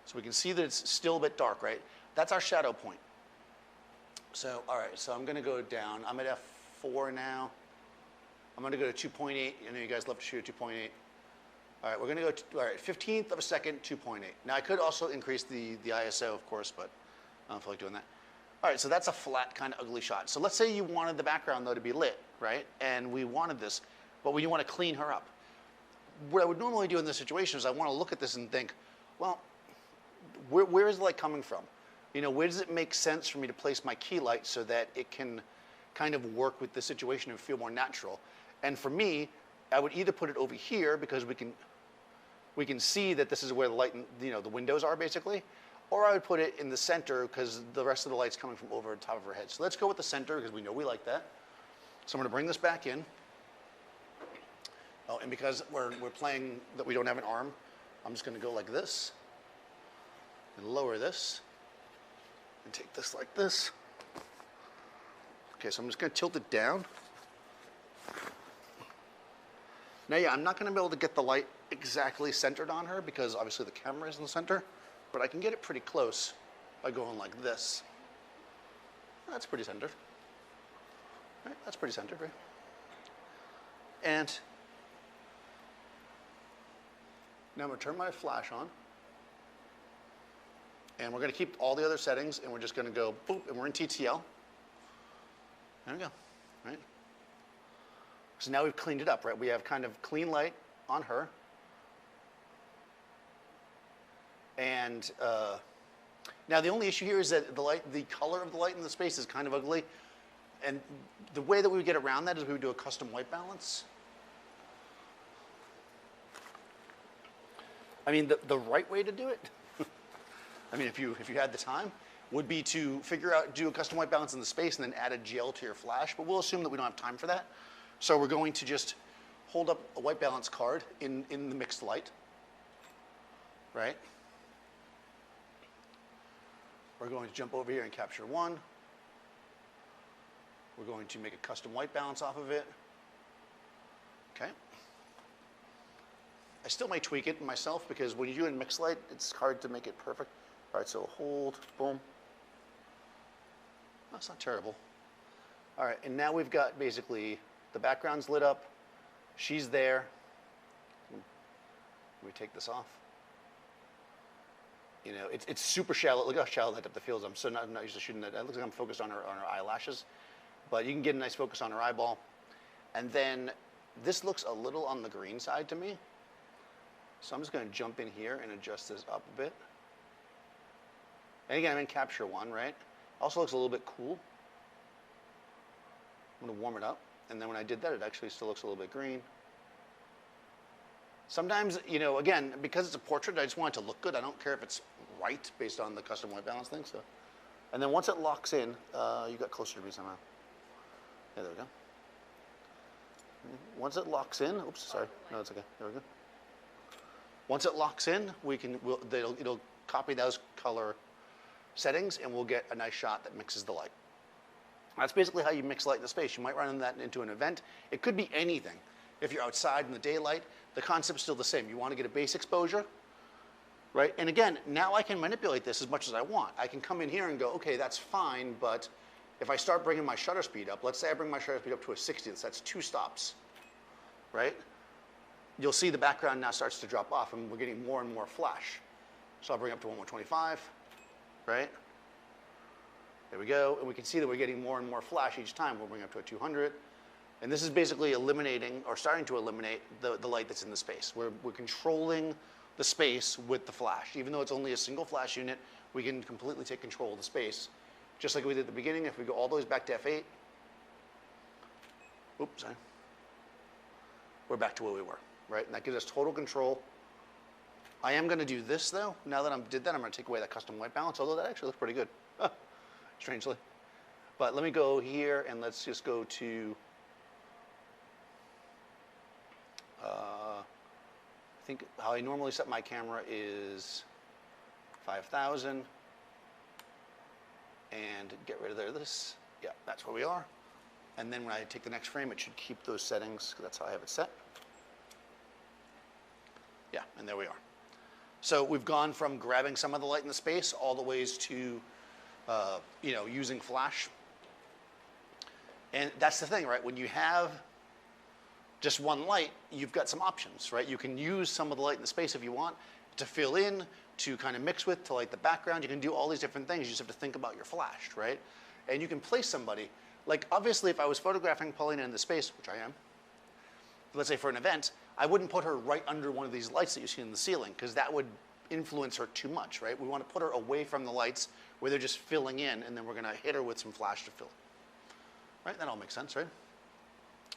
So we can see that it's still a bit dark, right? That's our shadow point. So, all right, so I'm gonna go down. I'm at f4 now. I'm gonna go to 2.8. I know you guys love to shoot at 2.8. All right, we're gonna go, all right, 15th of a second, 2.8. Now I could also increase the ISO, of course, but I don't feel like doing that. All right, so that's a flat, kind of ugly shot. So let's say you wanted the background, though, to be lit, right? And we wanted this, but you want to clean her up. What I would normally do in this situation is I want to look at this and think, well, where is the light coming from? Where does it make sense for me to place my key light so that it can kind of work with the situation and feel more natural? And for me, I would either put it over here because we can see that this is where the light, the windows are basically, or I would put it in the center because the rest of the light's coming from over the top of her head. So let's go with the center because we know we like that. So I'm going to bring this back in. Oh, and because we're playing that we don't have an arm, I'm just going to go like this and lower this and take this like this. Okay, so I'm just going to tilt it down. Now, yeah, I'm not going to be able to get the light exactly centered on her because obviously the camera is in the center, but I can get it pretty close by going like this. That's pretty centered. Right, that's pretty centered, right? And now I'm going to turn my flash on. And we're going to keep all the other settings, and we're just going to go boop, and we're in TTL. There we go, right? So now we've cleaned it up, right? We have kind of clean light on her. And now the only issue here is that the color of the light in the space is kind of ugly. And the way that we would get around that is we would do a custom white balance. I mean, the right way to do it, I mean, if you had the time, would be to do a custom white balance in the space and then add a gel to your flash, but we'll assume that we don't have time for that. So we're going to just hold up a white balance card in the mixed light, right? We're going to jump over here and capture one. We're going to make a custom white balance off of it. Okay. I still may tweak it myself because when you do it in mixed light, it's hard to make it perfect. All right, so hold, boom. That's not terrible. All right, and now we've got basically the background's lit up. She's there. Let me take this off. It's super shallow. Look how shallow that depth of field is. I'm so not used to shooting that. It looks like I'm focused on her eyelashes, but you can get a nice focus on her eyeball. And then this looks a little on the green side to me. So I'm just going to jump in here and adjust this up a bit. And again, I'm in capture one, right? Also looks a little bit cool. I'm going to warm it up. And then when I did that, it actually still looks a little bit green. Sometimes, again, because it's a portrait, I just want it to look good. I don't care if it's right based on the custom white balance thing. So, and then once it locks in, you got closer to me somehow. Yeah, there we go. Once it locks in, oops, sorry. No, it's okay. There we go. Once it locks in, it'll copy those color settings, and we'll get a nice shot that mixes the light. That's basically how you mix light in the space. You might run that into an event. It could be anything. If you're outside in the daylight, the concept's still the same. You want to get a base exposure, right? And again, now I can manipulate this as much as I want. I can come in here and go, okay, that's fine, but if I start bringing my shutter speed up, let's say I bring my shutter speed up to a 60th, that's 2 stops, right? You'll see the background now starts to drop off, and we're getting more and more flash. So I'll bring it up to 125, right? There we go, and we can see that we're getting more and more flash each time. We'll bring it up to a 200. And this is basically eliminating, or starting to eliminate, the light that's in the space. We're controlling the space with the flash. Even though it's only a single flash unit, we can completely take control of the space. Just like we did at the beginning, if we go all the way back to F8, oops, sorry, we're back to where we were, right? And that gives us total control. I am going to do this, though. Now that I did that, I'm going to take away that custom white balance, although that actually looks pretty good, strangely. But let me go here, and let's just go to, I think how I normally set my camera is 5,000, and get rid of this. Yeah, that's where we are. And then when I take the next frame, it should keep those settings, because that's how I have it set. Yeah, and there we are. So we've gone from grabbing some of the light in the space all the ways to, using flash. And that's the thing, right? When you have just one light, you've got some options, right? You can use some of the light in the space if you want to fill in, to kind of mix with, to light the background. You can do all these different things. You just have to think about your flash, right? And you can place somebody. Like, obviously, if I was photographing Paulina in the space, which I am, let's say for an event, I wouldn't put her right under one of these lights that you see in the ceiling, because that would influence her too much, right? We want to put her away from the lights where they're just filling in, and then we're going to hit her with some flash to fill. Right? That all makes sense, right?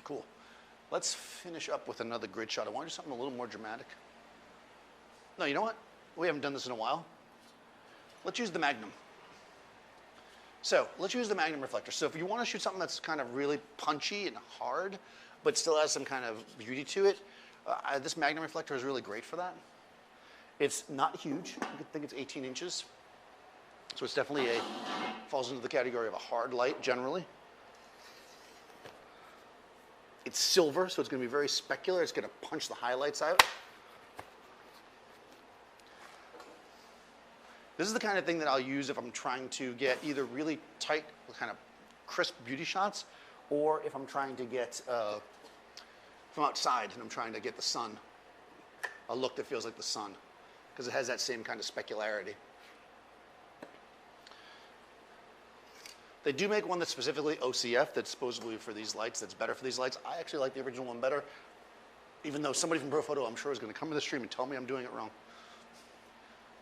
Cool. Let's finish up with another grid shot. I want to do something a little more dramatic. No, you know what? We haven't done this in a while. Let's use the Magnum. So let's use the Magnum reflector. So if you want to shoot something that's kind of really punchy and hard, but still has some kind of beauty to it, this Magnum reflector is really great for that. It's not huge. I think it's 18 inches. So it's definitely falls into the category of a hard light generally. It's silver, so it's going to be very specular. It's going to punch the highlights out. This is the kind of thing that I'll use if I'm trying to get either really tight, kind of crisp beauty shots, or if I'm trying to get, from outside and I'm trying to get the sun, a look that feels like the sun, because it has that same kind of specularity. They do make one that's specifically OCF, that's supposedly for these lights, that's better for these lights. I actually like the original one better, even though somebody from ProPhoto, I'm sure, is going to come to the stream and tell me I'm doing it wrong.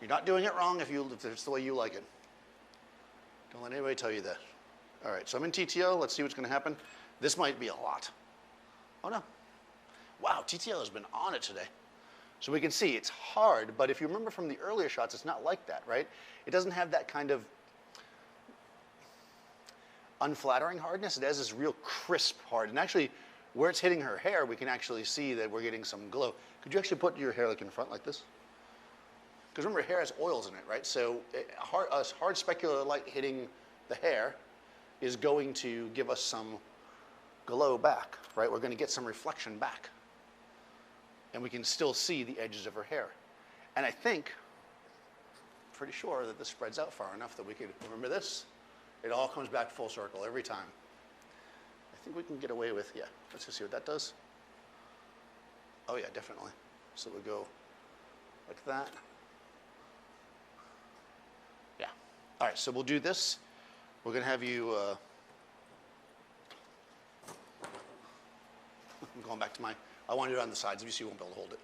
You're not doing it wrong if it's the way you like it. Don't let anybody tell you that. All right, so I'm in TTO. Let's see what's going to happen. This might be a lot. Oh, no. Wow, TTO has been on it today. So we can see it's hard, but if you remember from the earlier shots, it's not like that, right? It doesn't have that kind of unflattering hardness. It has this real crisp hard. And actually, where it's hitting her hair, we can actually see that we're getting some glow. Could you actually put your hair like in front like this? Because remember, hair has oils in it, right? So a hard specular light hitting the hair is going to give us some glow back, right? We're going to get some reflection back. And we can still see the edges of her hair. And I think, pretty sure that this spreads out far enough that we could, remember this? It all comes back full circle every time. I think we can get away with, yeah, let's just see what that does. Oh yeah, definitely. So we go like that. Yeah. All right, so we'll do this. We're going to have you, I'm going back to my, I want to do it on the sides. If you won't be able to hold it.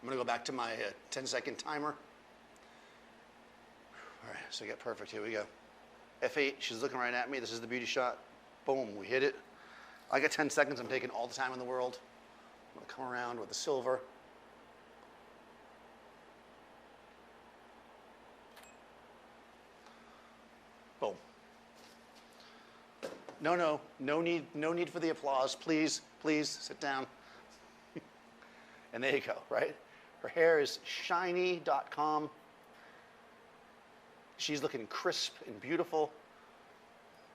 I'm going to go back to my 10-second timer. All right, so get perfect. Here we go. F8, she's looking right at me. This is the beauty shot. Boom, we hit it. I got 10 seconds. I'm taking all the time in the world. I'm going to come around with the silver. Boom. No need for the applause. Please, please sit down. And there you go, right? Her hair is shiny.com. She's looking crisp and beautiful.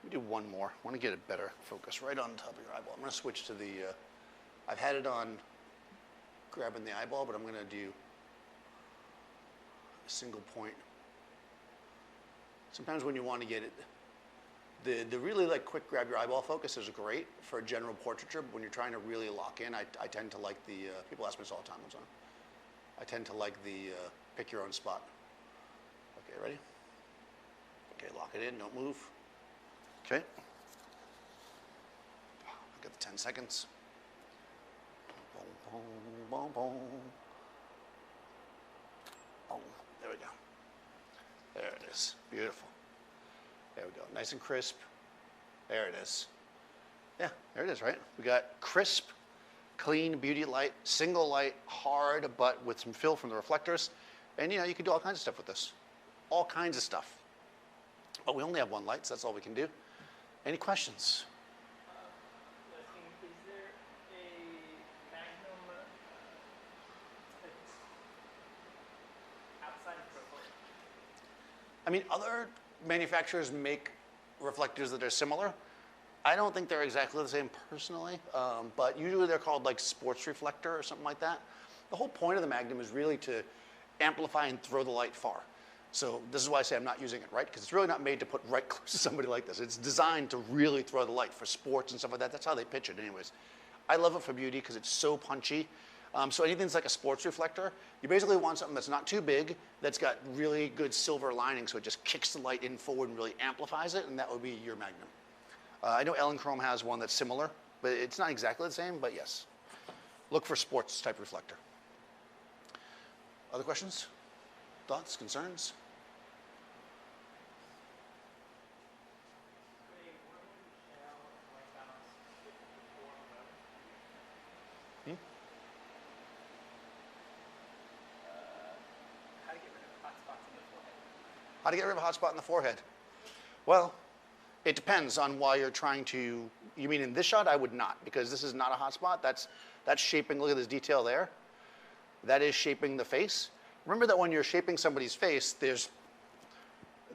Let me do one more. I want to get a better focus right on top of your eyeball. I'm going to switch to the, I've had it on grabbing the eyeball, but I'm going to do a single point. Sometimes when you want to get it, the really like quick grab your eyeball focus is great for general portraiture, but when you're trying to really lock in, I tend to like the, people ask me this all the time, I tend to like the pick your own spot. Okay, ready? Okay, lock it in, don't move. Okay. I'll give it 10 seconds. Boom, boom, boom, boom. Oh, there we go. There it is. Beautiful. There we go. Nice and crisp. There it is. Yeah, there it is, right? We got crisp, clean, beauty light, single light, hard, but with some fill from the reflectors. And you know, you can do all kinds of stuff with this. All kinds of stuff. But we only have one light, so that's all we can do. Any questions? Is there a magnum that's outside of profile? I mean, other manufacturers make reflectors that are similar. I don't think they're exactly the same personally, but usually they're called like sports reflector or something like that. The whole point of the Magnum is really to amplify and throw the light far. So this is why I say I'm not using it, right? Because it's really not made to put right close to somebody like this. It's designed to really throw the light for sports and stuff like that. That's how they pitch it anyways. I love it for beauty because it's so punchy. So anything that's like a sports reflector, you basically want something that's not too big, that's got really good silver lining, so it just kicks the light in forward and really amplifies it, and that would be your Magnum. I know Elechrome has one that's similar, but it's not exactly the same, but yes. Look for sports type reflector. Other questions? Thoughts, concerns? How to get rid of a hot spot in the forehead? Well, it depends on why you're trying to, you mean in this shot? I would not, because this is not a hot spot. That's shaping, look at this detail there. That is shaping the face. Remember that when you're shaping somebody's face, there's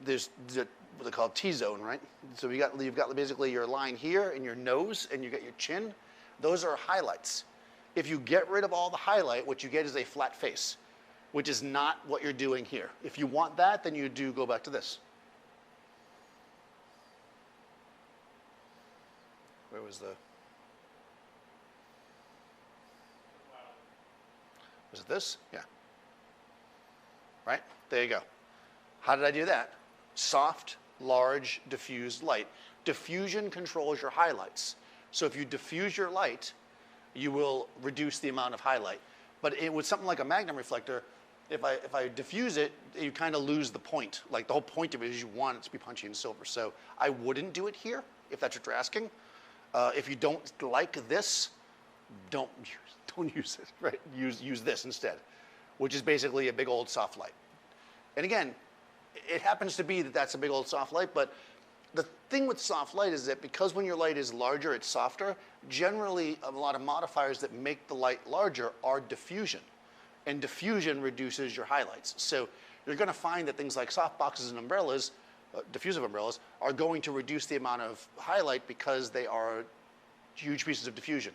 what they call T-zone, right? So you've got basically your line here and your nose and you got your chin. Those are highlights. If you get rid of all the highlight, what you get is a flat face, which is not what you're doing here. If you want that, then you do go back to this. Where was was it this? Yeah. Right? There you go. How did I do that? Soft, large, diffused light. Diffusion controls your highlights. So if you diffuse your light, you will reduce the amount of highlight. But with something like a Magnum reflector, if I diffuse it, you kind of lose the point. Like the whole point of it is you want it to be punchy and silver. So I wouldn't do it here, if that's what you're asking. If you don't like this, don't use it, right? Use this instead, which is basically a big old soft light. And again, it happens to be that that's a big old soft light, but the thing with soft light is that because when your light is larger, it's softer, generally a lot of modifiers that make the light larger are diffusion. And diffusion reduces your highlights. So you're gonna find that things like soft boxes and umbrellas, diffusive umbrellas, are going to reduce the amount of highlight because they are huge pieces of diffusion,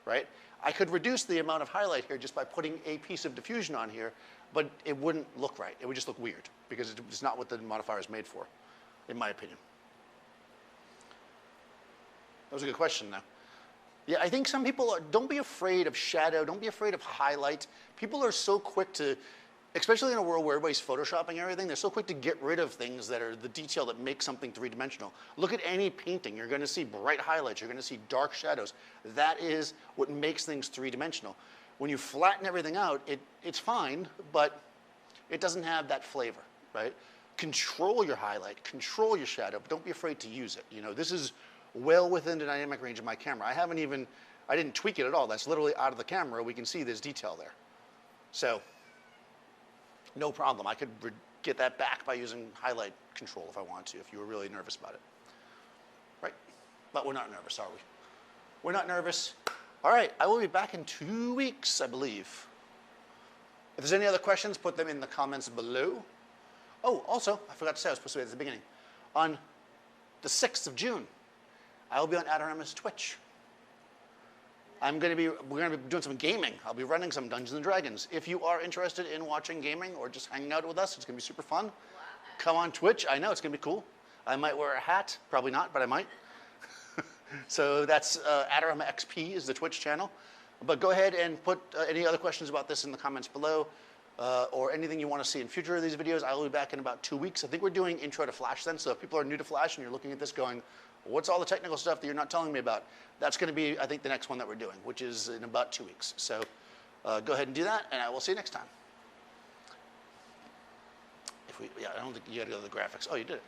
right? I could reduce the amount of highlight here just by putting a piece of diffusion on here, but it wouldn't look right. It would just look weird because it's not what the modifier is made for, in my opinion. That was a good question, though. Yeah, I think some people don't be afraid of shadow, don't be afraid of highlight. People are so quick to, especially in a world where everybody's photoshopping everything, they're so quick to get rid of things that are the detail that makes something three-dimensional. Look at any painting. You're going to see bright highlights. You're going to see dark shadows. That is what makes things three-dimensional. When you flatten everything out, it's fine, but it doesn't have that flavor, right? Control your highlight, control your shadow, but don't be afraid to use it. You know, this is well within the dynamic range of my camera. I didn't tweak it at all. That's literally out of the camera. We can see there's detail there. So, no problem. I could get that back by using highlight control if I want to, if you were really nervous about it. Right? But we're not nervous, are we? We're not nervous. All right, I will be back in 2 weeks, I believe. If there's any other questions, put them in the comments below. Oh, also, I forgot to say, I was supposed to say at the beginning. On the 6th of June, I will be on Adorama's Twitch. We're going to be doing some gaming. I'll be running some Dungeons & Dragons. If you are interested in watching gaming or just hanging out with us, it's going to be super fun. Wow. Come on Twitch. I know, it's going to be cool. I might wear a hat. Probably not, but I might. So that's Adorama XP is the Twitch channel. But go ahead and put any other questions about this in the comments below. or anything you want to see in future of these videos, I will be back in about 2 weeks. I think we're doing Intro to Flash then, so if people are new to Flash and you're looking at this going, what's all the technical stuff that you're not telling me about? That's going to be, I think, the next one that we're doing, which is in about 2 weeks. So go ahead and do that, and I will see you next time. Yeah, I don't think you got to go to the graphics. Oh, you did it.